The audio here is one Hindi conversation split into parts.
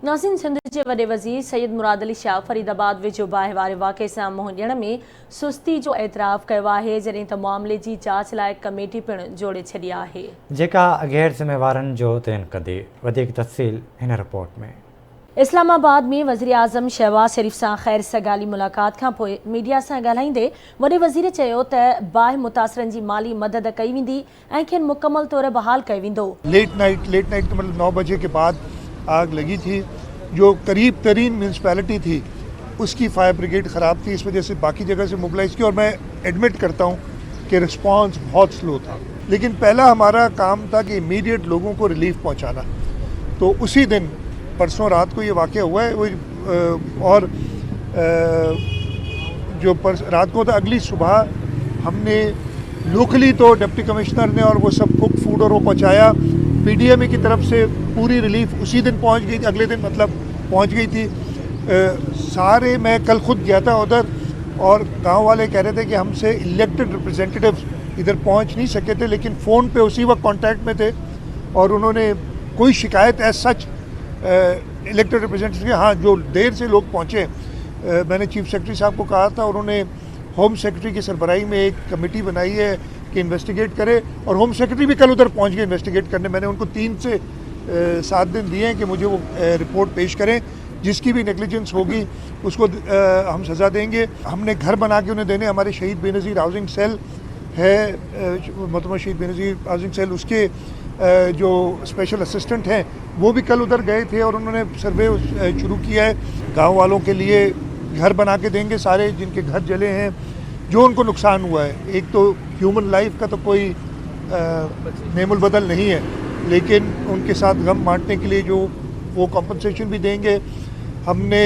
नाज़रीन, सिंध जे वॾे वज़ीर सैयद मुराद अली शाह फरीदाबाद वेझो बाहि वारे वाक़े सां मुंहुं ॾियण में सुस्ती जो एतराफ़ कयो आहे, जॾहिं त मामले जी जाच लाइ कमेटी पिणु जोड़े छॾी आहे, जेका गैर ज़िम्मेवारनि जो तइनु कंदी। वधीक तफ़सील हिन रिपोर्ट में। इस्लामाबाद में वज़ीर आज़म शहबाज शरीफ़ सां ख़ैर सगाली मुलाक़ात खां पोइ मीडिया सां ॻाल्हाईंदे वॾे वज़ीर चयो त बाहि मुतासिरनि जी माली मदद कई वेंदी ऐं खेनि मुकमल तौर बहाल कयो वेंदो। लेट नाइट का मतलब 9 बजे के बाद आग लगी थी। जो करीब तरीन म्यूनसिपैलिटी थी उसकी फायर ब्रिगेड ख़राब थी, इस वजह से बाकी जगह से मोबिलाइज़ की और मैं एडमिट करता हूँ कि रिस्पांस बहुत स्लो था। लेकिन पहला हमारा काम था कि इमीडिएट लोगों को रिलीफ पहुँचाना। तो उसी दिन परसों रात को ये वाक़या हुआ है और जो रात को था, अगली सुबह हमने लोकली तो डिप्टी कमिश्नर ने और वो सब कुक फूड और वो पहुँचाया। पीडीएमए की तरफ से पूरी रिलीफ उसी दिन पहुंच गई थी, अगले दिन मतलब पहुंच गई थी। सारे मैं कल खुद गया था उधर और गांव वाले कह रहे थे कि हमसे इलेक्टेड रिप्रेजेंटेटिव्स इधर पहुंच नहीं सके थे, लेकिन फ़ोन पे उसी वक्त कांटेक्ट में थे और उन्होंने कोई शिकायत एज सच इलेक्टेड रिप्रेजेंटेटिव के हाँ जो देर से लोग पहुँचे। मैंने चीफ सेक्रेटरी साहब को कहा था, उन्होंने होम सेक्रेटरी की सरबराही में एक कमेटी बनाई है कि इन्वेस्टिगेट करे और होम सेक्रेटरी भी कल उधर पहुंच गए इन्वेस्टिगेट करने। मैंने उनको 3 से 7 दिन दिए हैं कि मुझे वो रिपोर्ट पेश करें। जिसकी भी नेग्लिजेंस होगी उसको हम सज़ा देंगे। हमने घर बना के उन्हें देने। हमारे शहीद बेनज़ीर हाउसिंग सेल है, मोहतरमा शहीद बेनज़ीर हाउसिंग सेल, उसके जो स्पेशल असिस्टेंट हैं वो भी कल उधर गए थे और उन्होंने सर्वे शुरू किया है। गाँव वालों के लिए घर बना के देंगे, सारे जिनके घर जले हैं, जो उनको नुकसान हुआ है। एक तो ह्यूमन लाइफ का तो कोई नेमुल बदल नहीं है, लेकिन उनके साथ गम बांटने के लिए जो वो कॉम्पनसेशन भी देंगे। हमने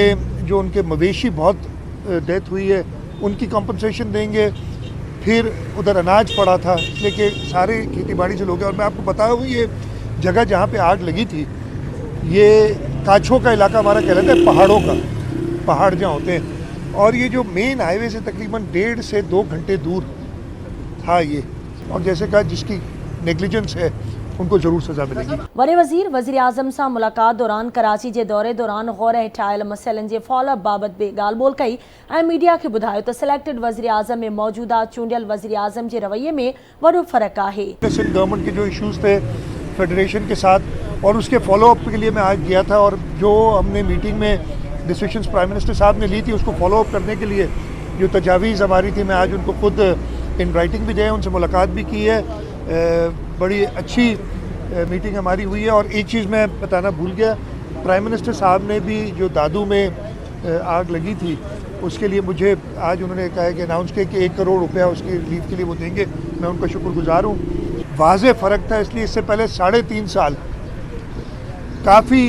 जो उनके मवेशी बहुत डेथ हुई है उनकी कॉम्पनसेशन देंगे। फिर उधर अनाज पड़ा था इसलिए कि सारे खेती बाड़ी से लोग हैं। और मैं आपको बताया हूँ ये जगह जहाँ पे आग लगी थी ये काछो का इलाका हमारा कहलाता है, पहाड़ों का, पहाड़ जहाँ होते हैं। और ये जो मेन हाईवे से तकरीबन 1.5 से 2 घंटे दूर था ये। और जैसे कहा जिसकी नेग्लिजेंस है उनको जरूर सजा मिलेगी। वॾे वज़ीर वज़ीर आज़म सां मुलाक़ात दौरान कराची जे दौरे दौरान गौर हेठि आयल मसइलनि जे फॉलोअप बाबति बि ॻाल्हि ॿोल कई ऐं मीडिया खे ॿुधायो त सिलेक्टेड वज़ीर आज़म में मौजूदा चूंडियल वज़ीर आज़म जे रवैये में वॾो फ़र्क़ु आहे। सिंध गवर्नमेंट के जो इश्यूज थे फेडरेशन के साथ और उसके फॉलोअप के लिए मैं आज गया था और जो हमने मीटिंग में डिसीजंस प्राइम मिनिस्टर साहब ने ली थी उसको फॉलोअप करने के लिए जो तजावीज़ हमारी थी, मैं आज उनको खुद इन राइटिंग भी दिया, उनसे मुलाकात भी की है। बड़ी अच्छी मीटिंग हमारी हुई है। और एक चीज़ मैं बताना भूल गया, प्राइम मिनिस्टर साहब ने भी जो दादू में आग लगी थी उसके लिए मुझे आज उन्होंने कहा है कि अनाउंस किया कि 1 करोड़ रुपया उसकी रिलीफ के लिए वो देंगे। मैं उनका शुक्रगुजार हूँ। वाज़ेह फ़र्क था, इसलिए इससे पहले 3.5 साल काफ़ी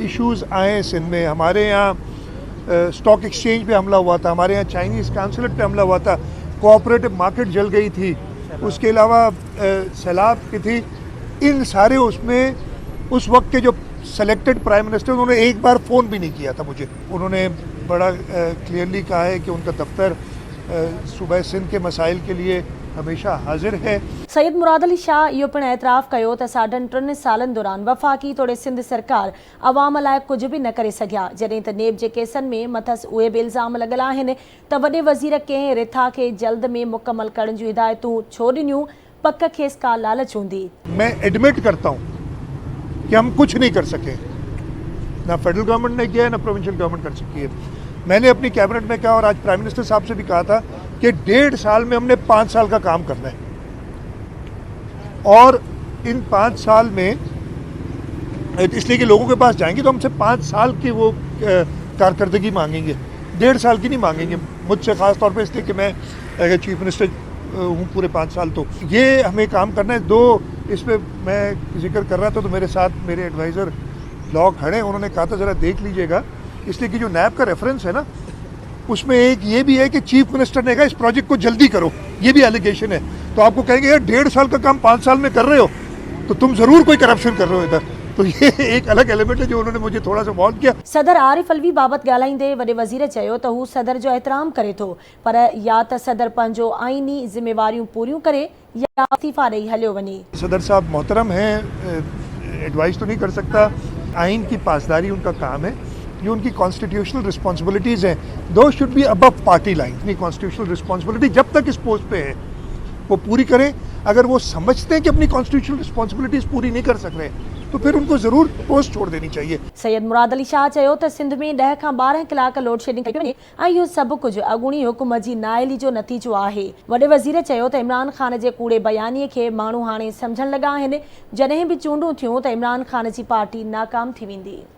इश्यूज़ आए सिंध में। हमारे यहाँ स्टॉक एक्सचेंज पे हमला हुआ था, हमारे यहाँ चाइनीज़ काउंसलेट पे हमला हुआ था, कोऑपरेटिव मार्केट जल गई थी, उसके अलावा सैलाब की थी। इन सारे उसमें उस वक्त के जो सेलेक्टेड प्राइम मिनिस्टर उन्होंने एक बार फ़ोन भी नहीं किया था मुझे। उन्होंने बड़ा क्लियरली कहा है कि उनका दफ्तर सूबा सिंध के मसाइल के लिए हमेशा हाजिर है। सैयद मुराद अली शाह इहो पिणु एतराफ़ कयो त साढनि 3 सालनि दौरान वफ़ाक़ी तोड़े सिंध सरकार अवाम लाइ कुझु बि न करे सघिया, जॾहिं त नेब जे केसनि में मथसि उहे बि इल्ज़ाम लॻल आहिनि त वॾे वज़ीर कंहिं रिथा खे जल्द में मुकमल करण जूं हिदायतूं छो ॾिनियूं, पक खेसि का लालच हूंदी। मैं एडमिट करता हूँ कि हम कुछ नहीं कर सके, ना फेडरल गवर्नमेंट ने किया है ना प्रोविंशियल गवर्नमेंट कर सकी है। मैंने अपनी कैबिनेट में कहा और आज प्राइम मिनिस्टर साहब से भी कहा था कि 1.5 साल में हमने 5 साल का काम करना है और इन 5 साल में इसलिए कि लोगों के पास जाएंगे तो हमसे 5 साल की वो कारकर्दगी मांगेंगे, 1.5 साल की नहीं मांगेंगे मुझसे, ख़ास तौर पे इसलिए कि मैं चीफ मिनिस्टर हूँ पूरे 5 साल। तो ये हमें काम करना है। 2 इस पर मैं जिक्र कर रहा था तो मेरे साथ मेरे एडवाइज़र लॉ खड़े, उन्होंने कहा था ज़रा देख लीजिएगा, इसलिए कि जो नैब का रेफरेंस है ना उसमें एक ये भी है कि चीफ मिनिस्टर ने कहा इस प्रोजेक्ट को जल्दी करो, ये भी एलिगेशन है। तो आपको कहेंगे यार 1.5 साल का काम 5 साल में कर रहे हो तो तुम ज़रूर कोई करप्शन कर रहे हो इधर। तो ये एक अलग एलिमेंट है जो उन्होंने मुझे थोड़ा सा वार्न किया। सदर आरिफ अलवी बाबति ॻाल्हाईंदे वॾे वज़ीर चयो त हू सदर जो एहतराम करे थो, पर या त सदर पंहिंजो आईनी ज़िम्मेवारियूं पूरियूं करे या इस्तीफ़ा ॾेई हलियो वञे। सदर साहब मोहतरम हैं, एडवाइस तो नहीं कर सकता। आइन की पासदारी उनका काम है, ये उनकी कॉन्स्टिट्यूशनल रिस्पॉन्सिबिलिटीज़ हैं। दो should be above party line. अपनी कॉन्स्टिट्यूशनल रिस्पॉन्सिबिलिटी जब तक इस पोस्ट पे है वो पूरी करें। अगर वो समझते हैं कि अपनी कॉन्स्टिट्यूशनल रिस्पॉन्सिबिलिटीज़ पूरी नहीं कर सक रहे तो फिर उनको ज़रूर पोस्ट छोड़ देनी चाहिए। सैयद मुराद अली शाह चयो त सिंध में 10 खां 12 कलाक लोड शेडिंग कई वञे ऐं इहो सभु कुझु अॻूणी हुकूमत जी नाअहली जो नतीजो आहे। वॾे वज़ीर चयो त इमरान ख़ान जे कूड़े बयानीअ खे माण्हू हाणे सम्झण लॻा आहिनि। जॾहिं बि चूंडूं थियूं त इमरान ख़ान जी पार्टी नाकाम थी वेंदी।